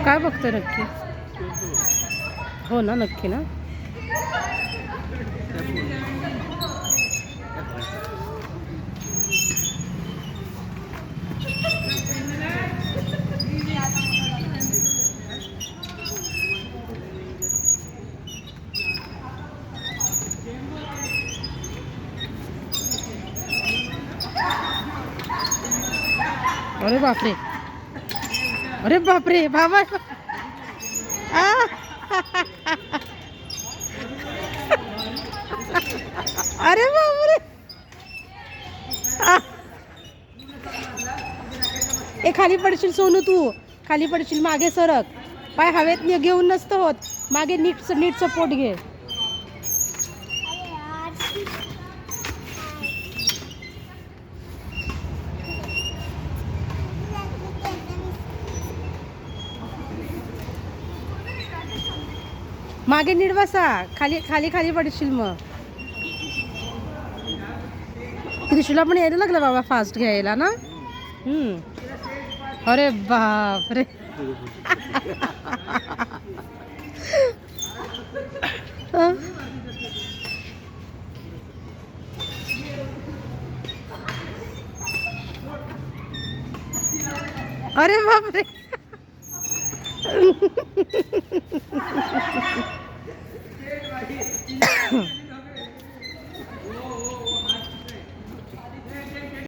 काय बघतोय नक्की? हो ना, नक्की ना. अरे बापरे, अरे बापरे बाबा. आ! अरे बापरे. आ! ए खाली पडशील सोनू, तू खाली पडशील. मागे सरक, पाय हवेत घेऊन नसतं होत. मागे नीट नीट सपोर्ट घे. मागे नीट बसा. खाली खाली खाली पडशील मग. त्रिशूला पण यायला लागलं बाबा फास्ट घ्यायला ना. अरे बाप रे. अरे बाप रे.